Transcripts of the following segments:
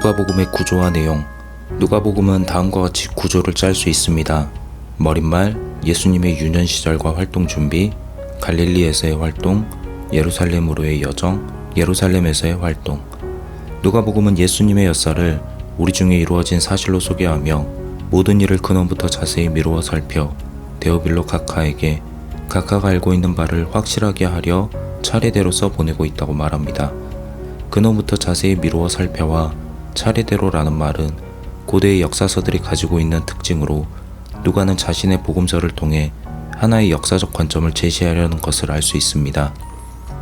누가복음의 구조와 내용. 누가복음은 다음과 같이 구조를 짤 수 있습니다. 머릿말, 예수님의 유년 시절과 활동 준비, 갈릴리에서의 활동, 예루살렘으로의 여정, 예루살렘에서의 활동. 누가복음은 예수님의 역사를 우리 중에 이루어진 사실로 소개하며 모든 일을 근원부터 자세히 미루어 살펴 데오빌로 각하에게 각하가 알고 있는 바를 확실하게 하려 차례대로 써보내고 있다고 말합니다. 근원부터 자세히 미루어 살펴와 차례대로라는 말은 고대의 역사서들이 가지고 있는 특징으로 누가는 자신의 복음서를 통해 하나의 역사적 관점을 제시하려는 것을 알 수 있습니다.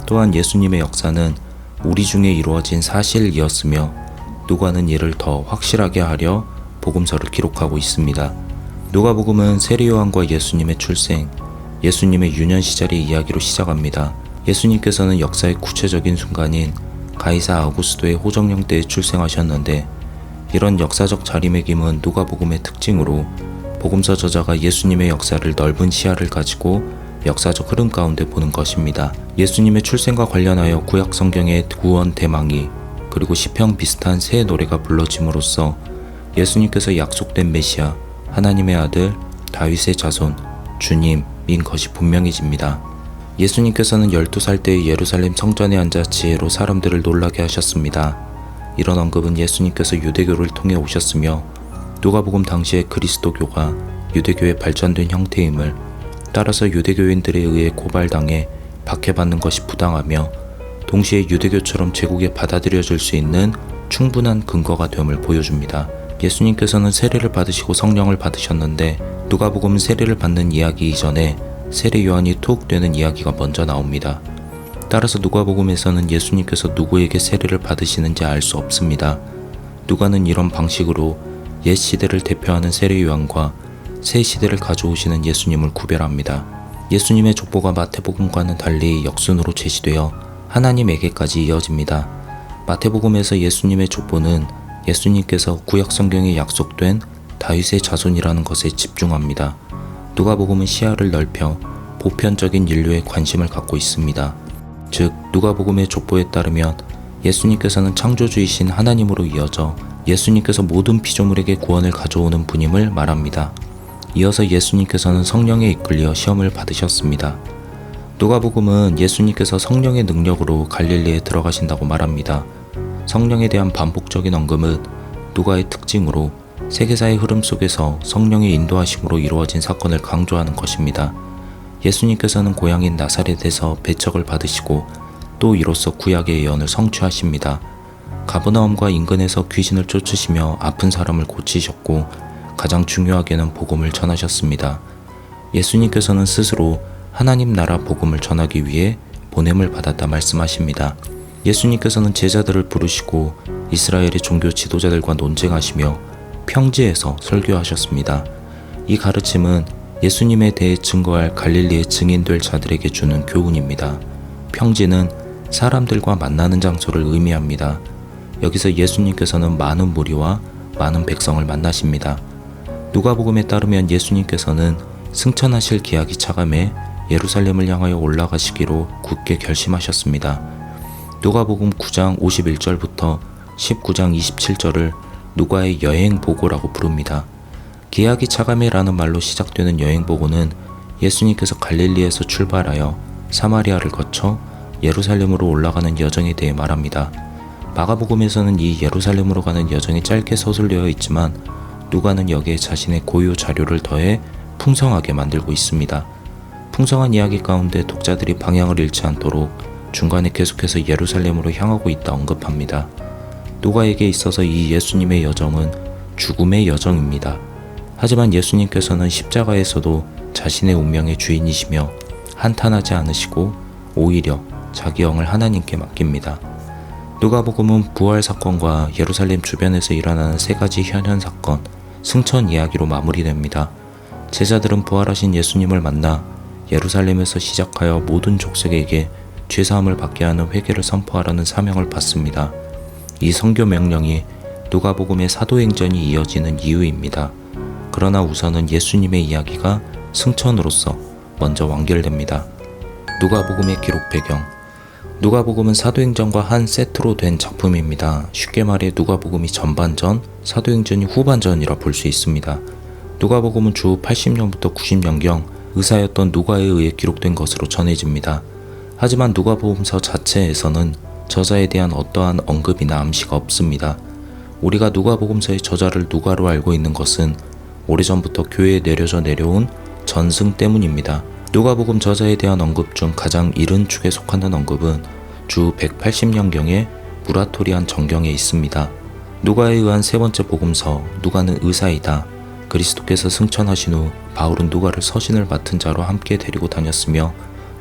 또한 예수님의 역사는 우리 중에 이루어진 사실이었으며 누가는 이를 더 확실하게 하려 복음서를 기록하고 있습니다. 누가복음은 세례 요한과 예수님의 출생, 예수님의 유년 시절의 이야기로 시작합니다. 예수님께서는 역사의 구체적인 순간인 가이사 아우구스도의 호정령 때에 출생하셨는데 이런 역사적 자리매김은 누가복음의 특징으로 복음서 저자가 예수님의 역사를 넓은 시야를 가지고 역사적 흐름 가운데 보는 것입니다. 예수님의 출생과 관련하여 구약 성경의 구원 대망이 그리고 시편 비슷한 새 노래가 불러짐으로써 예수님께서 약속된 메시아, 하나님의 아들, 다윗의 자손, 주님인 것이 분명해집니다. 예수님께서는 12살 때의 예루살렘 성전에 앉아 지혜로 사람들을 놀라게 하셨습니다. 이런 언급은 예수님께서 유대교를 통해 오셨으며 누가복음 당시의 그리스도교가 유대교의 발전된 형태임을 따라서 유대교인들에 의해 고발당해 박해받는 것이 부당하며 동시에 유대교처럼 제국에 받아들여질 수 있는 충분한 근거가 됨을 보여줍니다. 예수님께서는 세례를 받으시고 성령을 받으셨는데 누가복음은 세례를 받는 이야기 이전에 세례 요한이 투옥되는 이야기가 먼저 나옵니다. 따라서 누가복음에서는 예수님께서 누구에게 세례를 받으시는지 알 수 없습니다. 누가는 이런 방식으로 옛 시대를 대표하는 세례 요한과 새 시대를 가져오시는 예수님을 구별합니다. 예수님의 족보가 마태복음과는 달리 역순으로 제시되어 하나님에게까지 이어집니다. 마태복음에서 예수님의 족보는 예수님께서 구약 성경에 약속된 다윗의 자손이라는 것에 집중합니다. 누가복음은 시야를 넓혀 보편적인 인류에 관심을 갖고 있습니다. 즉, 누가복음의 족보에 따르면 예수님께서는 창조주이신 하나님으로 이어져 예수님께서 모든 피조물에게 구원을 가져오는 분임을 말합니다. 이어서 예수님께서는 성령에 이끌려 시험을 받으셨습니다. 누가복음은 예수님께서 성령의 능력으로 갈릴리에 들어가신다고 말합니다. 성령에 대한 반복적인 언급은 누가의 특징으로 세계사의 흐름 속에서 성령의 인도하심으로 이루어진 사건을 강조하는 것입니다. 예수님께서는 고향인 나사렛에서 배척을 받으시고 또 이로써 구약의 예언을 성취하십니다. 가버나움과 인근에서 귀신을 쫓으시며 아픈 사람을 고치셨고 가장 중요하게는 복음을 전하셨습니다. 예수님께서는 스스로 하나님 나라 복음을 전하기 위해 보냄을 받았다 말씀하십니다. 예수님께서는 제자들을 부르시고 이스라엘의 종교 지도자들과 논쟁하시며 평지에서 설교하셨습니다. 이 가르침은 예수님에 대해 증거할 갈릴리의 증인될 자들에게 주는 교훈입니다. 평지는 사람들과 만나는 장소를 의미합니다. 여기서 예수님께서는 많은 무리와 많은 백성을 만나십니다. 누가복음에 따르면 예수님께서는 승천하실 기약이 차감해 예루살렘을 향하여 올라가시기로 굳게 결심하셨습니다. 누가복음 9장 51절부터 19장 27절을 누가의 여행보고라고 부릅니다. 기약이 차감해라는 말로 시작되는 여행보고는 예수님께서 갈릴리에서 출발하여 사마리아를 거쳐 예루살렘으로 올라가는 여정에 대해 말합니다. 마가복음에서는 이 예루살렘으로 가는 여정이 짧게 서술되어 있지만 누가는 여기에 자신의 고유 자료를 더해 풍성하게 만들고 있습니다. 풍성한 이야기 가운데 독자들이 방향을 잃지 않도록 중간에 계속해서 예루살렘으로 향하고 있다 언급합니다. 누가에게 있어서 이 예수님의 여정은 죽음의 여정입니다. 하지만 예수님께서는 십자가에서도 자신의 운명의 주인이시며 한탄하지 않으시고 오히려 자기 영을 하나님께 맡깁니다. 누가복음은 부활 사건과 예루살렘 주변에서 일어나는 세 가지 현현 사건, 승천 이야기로 마무리됩니다. 제자들은 부활하신 예수님을 만나 예루살렘에서 시작하여 모든 족속에게 죄사함을 받게 하는 회개를 선포하라는 사명을 받습니다. 이 선교 명령이 누가복음의 사도행전이 이어지는 이유입니다. 그러나 우선은 예수님의 이야기가 승천으로서 먼저 완결됩니다. 누가복음의 기록 배경. 누가복음은 사도행전과 한 세트로 된 작품입니다. 쉽게 말해 누가복음이 전반전, 사도행전이 후반전이라 볼 수 있습니다. 누가복음은 주 80년부터 90년경 의사였던 누가에 의해 기록된 것으로 전해집니다. 하지만 누가복음서 자체에서는 저자에 대한 어떠한 언급이나 암시가 없습니다. 우리가 누가복음서의 저자를 누가로 알고 있는 것은 오래전부터 교회에 내려져 내려온 전승 때문입니다. 누가복음 저자에 대한 언급 중 가장 이른 축에 속하는 언급은 주 180년경의 무라토리안 정경에 있습니다. 누가에 의한 세 번째 복음서, 누가는 의사이다. 그리스도께서 승천하신 후 바울은 누가를 서신을 맡은 자로 함께 데리고 다녔으며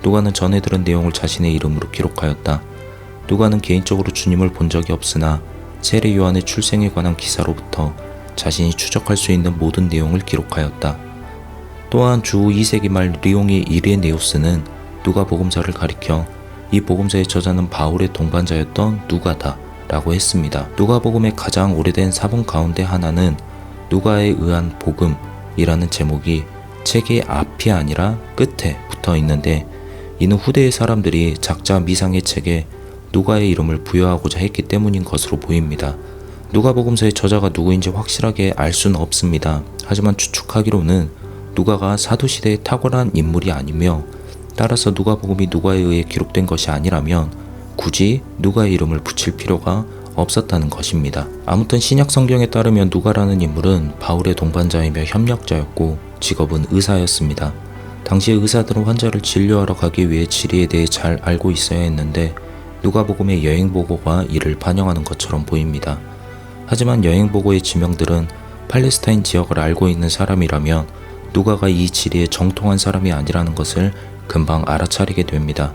누가는 전해 들은 내용을 자신의 이름으로 기록하였다. 누가는 개인적으로 주님을 본 적이 없으나 세례 요한의 출생에 관한 기사로부터 자신이 추적할 수 있는 모든 내용을 기록하였다. 또한 주 2세기 말 리옹의 이레네우스는 누가복음서를 가리켜 이 복음서의 저자는 바울의 동반자였던 누가다 라고 했습니다. 누가복음의 가장 오래된 사본 가운데 하나는 누가에 의한 복음이라는 제목이 책의 앞이 아니라 끝에 붙어 있는데, 이는 후대의 사람들이 작자 미상의 책에 누가의 이름을 부여하고자 했기 때문인 것으로 보입니다. 누가복음서의 저자가 누구인지 확실하게 알 수는 없습니다. 하지만 추측하기로는 누가가 사도시대에 탁월한 인물이 아니며, 따라서 누가복음이 누가에 의해 기록된 것이 아니라면 굳이 누가의 이름을 붙일 필요가 없었다는 것입니다. 아무튼 신약 성경에 따르면 누가라는 인물은 바울의 동반자이며 협력자였고 직업은 의사였습니다. 당시의 의사들은 환자를 진료하러 가기 위해 지리에 대해 잘 알고 있어야 했는데 누가복음의 여행보고가 이를 반영하는 것처럼 보입니다. 하지만 여행보고의 지명들은 팔레스타인 지역을 알고 있는 사람이라면 누가가 이 지리에 정통한 사람이 아니라는 것을 금방 알아차리게 됩니다.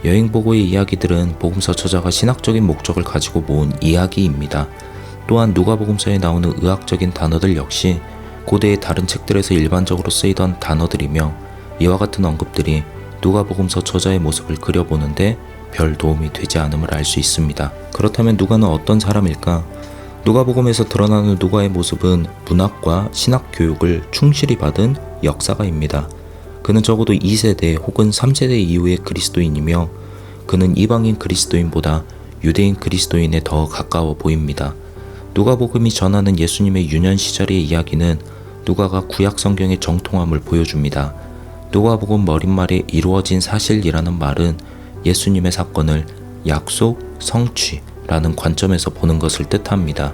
여행보고의 이야기들은 복음서 저자가 신학적인 목적을 가지고 모은 이야기입니다. 또한 누가복음서에 나오는 의학적인 단어들 역시 고대의 다른 책들에서 일반적으로 쓰이던 단어들이며, 이와 같은 언급들이 누가복음서 저자의 모습을 그려보는데 별 도움이 되지 않음을 알 수 있습니다. 그렇다면 누가는 어떤 사람일까? 누가복음에서 드러나는 누가의 모습은 문학과 신학 교육을 충실히 받은 역사가입니다. 그는 적어도 2세대 혹은 3세대 이후의 그리스도인이며 그는 이방인 그리스도인보다 유대인 그리스도인에 더 가까워 보입니다. 누가복음이 전하는 예수님의 유년 시절의 이야기는 누가가 구약 성경의 정통함을 보여줍니다. 누가복음 머릿말에 이루어진 사실이라는 말은 예수님의 사건을 약속, 성취라는 관점에서 보는 것을 뜻합니다.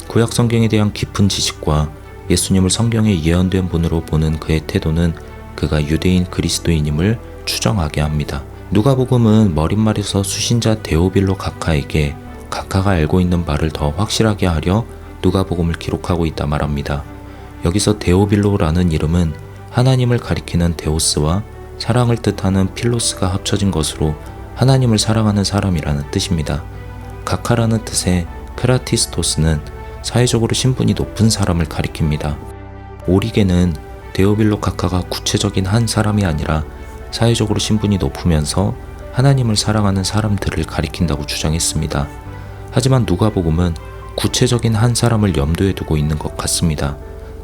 구약 성경에 대한 깊은 지식과 예수님을 성경에 예언된 분으로 보는 그의 태도는 그가 유대인 그리스도인임을 추정하게 합니다. 누가복음은 머릿말에서 수신자 데오빌로 각하에게 각하가 알고 있는 바를 더 확실하게 하려 누가복음을 기록하고 있다 말합니다. 여기서 데오빌로라는 이름은 하나님을 가리키는 데오스와 사랑을 뜻하는 필로스가 합쳐진 것으로 하나님을 사랑하는 사람이라는 뜻입니다. 각하라는 뜻의 크라티스토스는 사회적으로 신분이 높은 사람을 가리킵니다. 오리게는 데오빌로 각하가 구체적인 한 사람이 아니라 사회적으로 신분이 높으면서 하나님을 사랑하는 사람들을 가리킨다고 주장했습니다. 하지만 누가복음은 구체적인 한 사람을 염두에 두고 있는 것 같습니다.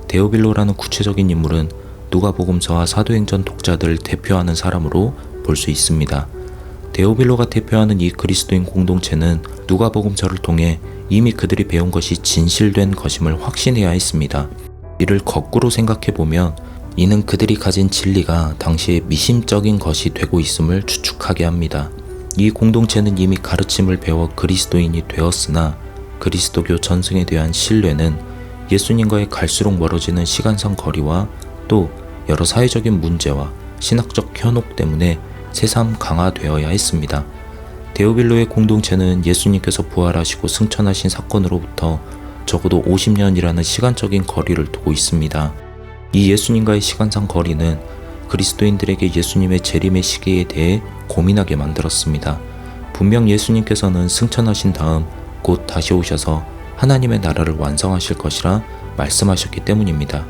데오빌로라는 구체적인 인물은 누가복음서와 사도행전 독자들을 대표하는 사람으로 볼 수 있습니다. 데오빌로가 대표하는 이 그리스도인 공동체는 누가복음서를 통해 이미 그들이 배운 것이 진실된 것임을 확신해야 했습니다. 이를 거꾸로 생각해보면 이는 그들이 가진 진리가 당시에 미심적인 것이 되고 있음을 추측하게 합니다. 이 공동체는 이미 가르침을 배워 그리스도인이 되었으나 그리스도교 전승에 대한 신뢰는 예수님과의 갈수록 멀어지는 시간상 거리와 또 여러 사회적인 문제와 신학적 현혹 때문에 새삼 강화되어야 했습니다. 데오빌로의 공동체는 예수님께서 부활하시고 승천하신 사건으로부터 적어도 50년이라는 시간적인 거리를 두고 있습니다. 이 예수님과의 시간상 거리는 그리스도인들에게 예수님의 재림의 시기에 대해 고민하게 만들었습니다. 분명 예수님께서는 승천하신 다음 곧 다시 오셔서 하나님의 나라를 완성하실 것이라 말씀하셨기 때문입니다.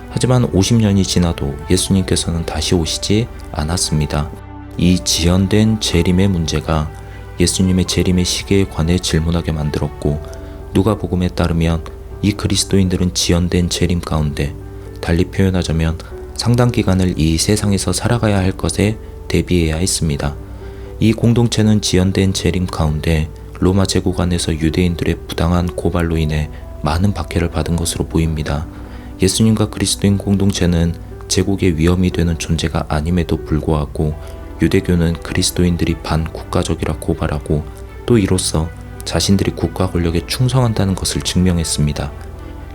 하지만 50년이 지나도 예수님께서는 다시 오시지 않았습니다. 이 지연된 재림의 문제가 예수님의 재림의 시기에 관해 질문하게 만들었고, 누가복음에 따르면 이 그리스도인들은 지연된 재림 가운데, 달리 표현하자면 상당 기간을 이 세상에서 살아가야 할 것에 대비해야 했습니다. 이 공동체는 지연된 재림 가운데 로마 제국 안에서 유대인들의 부당한 고발로 인해 많은 박해를 받은 것으로 보입니다. 예수님과 그리스도인 공동체는 제국의 위험이 되는 존재가 아님에도 불구하고 유대교는 그리스도인들이 반국가적이라 고발하고 또 이로써 자신들이 국가 권력에 충성한다는 것을 증명했습니다.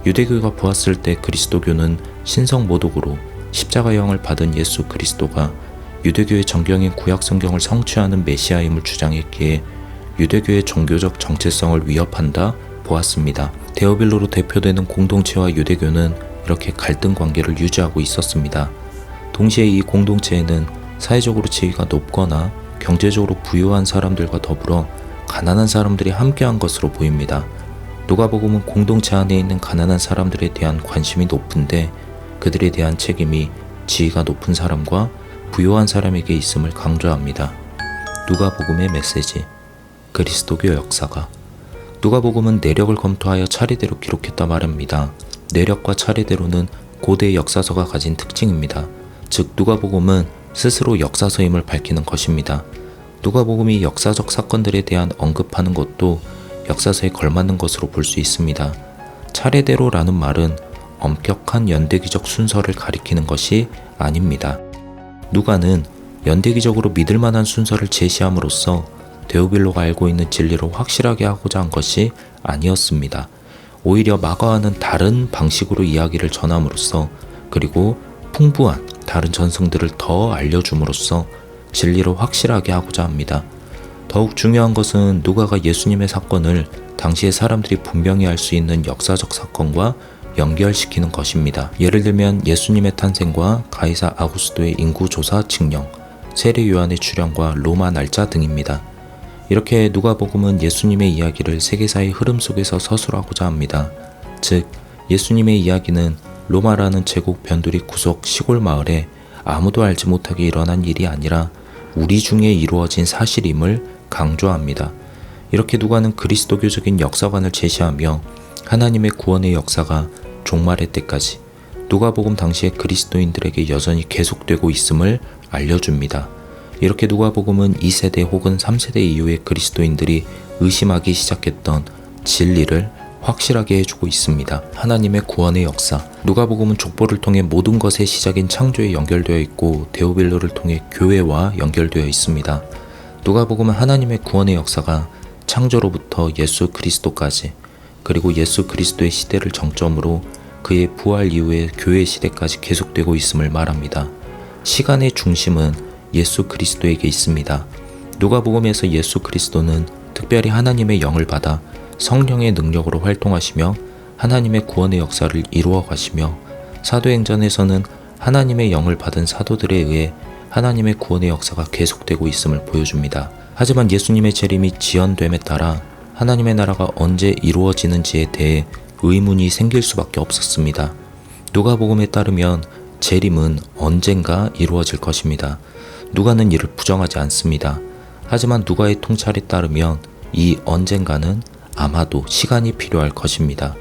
유대교가 보았을 때 그리스도교는 신성 모독으로 십자가형을 받은 예수 그리스도가 유대교의 정경인 구약 성경을 성취하는 메시아임을 주장했기에 유대교의 종교적 정체성을 위협한다 보았습니다. 데오빌로로 대표되는 공동체와 유대교는 이렇게 갈등 관계를 유지하고 있었습니다. 동시에 이 공동체에는 사회적으로 지위가 높거나 경제적으로 부유한 사람들과 더불어 가난한 사람들이 함께한 것으로 보입니다. 누가복음은 공동체 안에 있는 가난한 사람들에 대한 관심이 높은데 그들에 대한 책임이 지위가 높은 사람과 부유한 사람에게 있음을 강조합니다. 누가복음의 메시지, 그리스도교 역사가. 누가복음은 내력을 검토하여 차례대로 기록했다 말합니다. 내력과 차례대로는 고대 역사서가 가진 특징입니다. 즉 누가복음은 스스로 역사서임을 밝히는 것입니다. 누가복음이 역사적 사건들에 대한 언급하는 것도 역사서에 걸맞는 것으로 볼 수 있습니다. 차례대로라는 말은 엄격한 연대기적 순서를 가리키는 것이 아닙니다. 누가는 연대기적으로 믿을 만한 순서를 제시함으로써 데오빌로가 알고 있는 진리를 확실하게 하고자 한 것이 아니었습니다. 오히려 마가와는 다른 방식으로 이야기를 전함으로써 그리고 풍부한 다른 전승들을 더 알려줌으로써 진리를 확실하게 하고자 합니다. 더욱 중요한 것은 누가가 예수님의 사건을 당시의 사람들이 분명히 알 수 있는 역사적 사건과 연결시키는 것입니다. 예를 들면 예수님의 탄생과 가이사 아구스도의 인구조사 증명, 세례 요한의 출현과 로마 날짜 등입니다. 이렇게 누가복음은 예수님의 이야기를 세계사의 흐름 속에서 서술하고자 합니다. 즉 예수님의 이야기는 로마라는 제국 변두리 구석 시골 마을에 아무도 알지 못하게 일어난 일이 아니라 우리 중에 이루어진 사실임을 강조합니다. 이렇게 누가는 그리스도교적인 역사관을 제시하며 하나님의 구원의 역사가 종말의 때까지 누가복음 당시의 그리스도인들에게 여전히 계속되고 있음을 알려줍니다. 이렇게 누가복음은 2세대 혹은 3세대 이후의 그리스도인들이 의심하기 시작했던 진리를 확실하게 해주고 있습니다. 하나님의 구원의 역사. 누가복음은 족보를 통해 모든 것의 시작인 창조에 연결되어 있고 데오빌로를 통해 교회와 연결되어 있습니다. 누가복음은 하나님의 구원의 역사가 창조로부터 예수 그리스도까지 그리고 예수 그리스도의 시대를 정점으로 그의 부활 이후의 교회 시대까지 계속되고 있음을 말합니다. 시간의 중심은 예수 그리스도에게 있습니다. 누가복음에서 예수 그리스도는 특별히 하나님의 영을 받아 성령의 능력으로 활동하시며 하나님의 구원의 역사를 이루어 가시며 사도행전에서는 하나님의 영을 받은 사도들에 의해 하나님의 구원의 역사가 계속되고 있음을 보여줍니다. 하지만 예수님의 재림이 지연됨에 따라 하나님의 나라가 언제 이루어지는지에 대해 의문이 생길 수밖에 없었습니다. 누가복음에 따르면 재림은 언젠가 이루어질 것입니다. 누가는 이를 부정하지 않습니다. 하지만 누가의 통찰에 따르면 이 언젠가는 아마도 시간이 필요할 것입니다.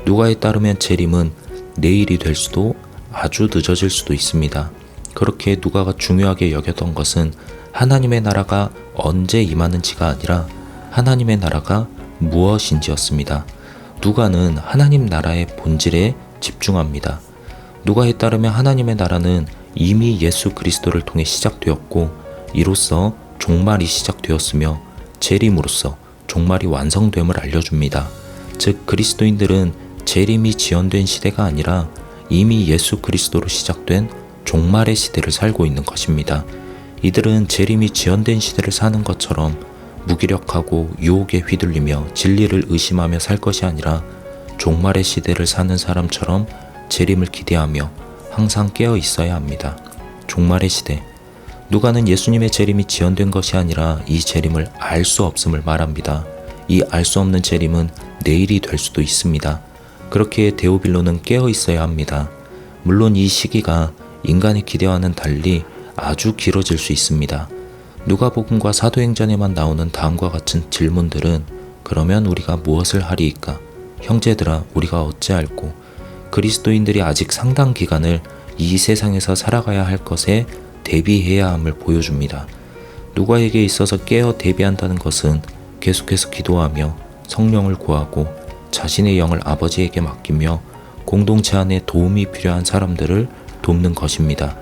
누가에 따르면 재림은 내일이 될 수도 아주 늦어질 수도 있습니다. 그렇게 누가가 중요하게 여겼던 것은 하나님의 나라가 언제 임하는지가 아니라 하나님의 나라가 무엇인지였습니다. 누가는 하나님 나라의 본질에 집중합니다. 누가에 따르면 하나님의 나라는 이미 예수 그리스도를 통해 시작되었고 이로써 종말이 시작되었으며 재림으로써 종말이 완성됨을 알려줍니다. 즉 그리스도인들은 재림이 지연된 시대가 아니라 이미 예수 그리스도로 시작된 종말의 시대를 살고 있는 것입니다. 이들은 재림이 지연된 시대를 사는 것처럼 무기력하고 유혹에 휘둘리며 진리를 의심하며 살 것이 아니라 종말의 시대를 사는 사람처럼 재림을 기대하며 항상 깨어 있어야 합니다. 종말의 시대. 누가는 예수님의 재림이 지연된 것이 아니라 이 재림을 알 수 없음을 말합니다. 이 알 수 없는 재림은 내일이 될 수도 있습니다. 그렇기에 데오빌로는 깨어 있어야 합니다. 물론 이 시기가 인간의 기대와는 달리 아주 길어질 수 있습니다. 누가복음과 사도행전에만 나오는 다음과 같은 질문들은 그러면 우리가 무엇을 하리이까? 형제들아 우리가 어찌할꼬? 그리스도인들이 아직 상당 기간을 이 세상에서 살아가야 할 것에 대비해야 함을 보여줍니다. 누가에게 있어서 깨어 대비한다는 것은 계속해서 기도하며 성령을 구하고 자신의 영을 아버지에게 맡기며 공동체 안에 도움이 필요한 사람들을 돕는 것입니다.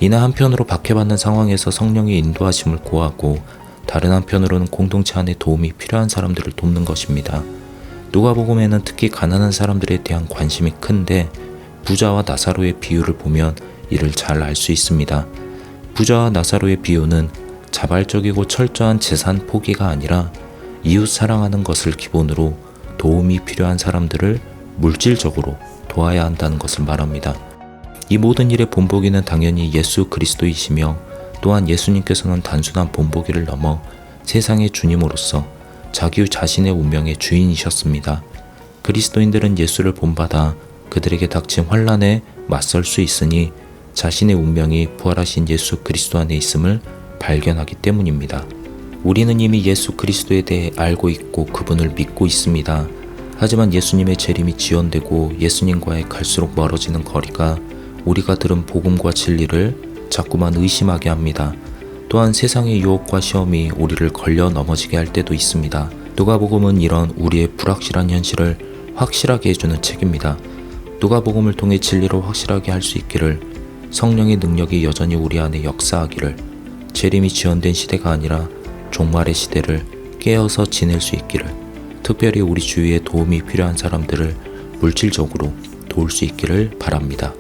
이나 한편으로 박해받는 상황에서 성령의 인도하심을 구하고 다른 한편으로는 공동체 안에 도움이 필요한 사람들을 돕는 것입니다. 누가복음에는 특히 가난한 사람들에 대한 관심이 큰데 부자와 나사로의 비유를 보면 이를 잘 알 수 있습니다. 부자와 나사로의 비유는 자발적이고 철저한 재산 포기가 아니라 이웃 사랑하는 것을 기본으로 도움이 필요한 사람들을 물질적으로 도와야 한다는 것을 말합니다. 이 모든 일의 본보기는 당연히 예수 그리스도이시며 또한 예수님께서는 단순한 본보기를 넘어 세상의 주님으로서 자기 자신의 운명의 주인이셨습니다. 그리스도인들은 예수를 본받아 그들에게 닥친 환난에 맞설 수 있으니 자신의 운명이 부활하신 예수 그리스도 안에 있음을 발견하기 때문입니다. 우리는 이미 예수 그리스도에 대해 알고 있고 그분을 믿고 있습니다. 하지만 예수님의 재림이 지연되고 예수님과의 갈수록 멀어지는 거리가 우리가 들은 복음과 진리를 자꾸만 의심하게 합니다. 또한 세상의 유혹과 시험이 우리를 걸려 넘어지게 할 때도 있습니다. 누가복음은 이런 우리의 불확실한 현실을 확실하게 해주는 책입니다. 누가복음을 통해 진리로 확실하게 할 수 있기를, 성령의 능력이 여전히 우리 안에 역사하기를, 재림이 지연된 시대가 아니라 종말의 시대를 깨어서 지낼 수 있기를, 특별히 우리 주위에 도움이 필요한 사람들을 물질적으로 도울 수 있기를 바랍니다.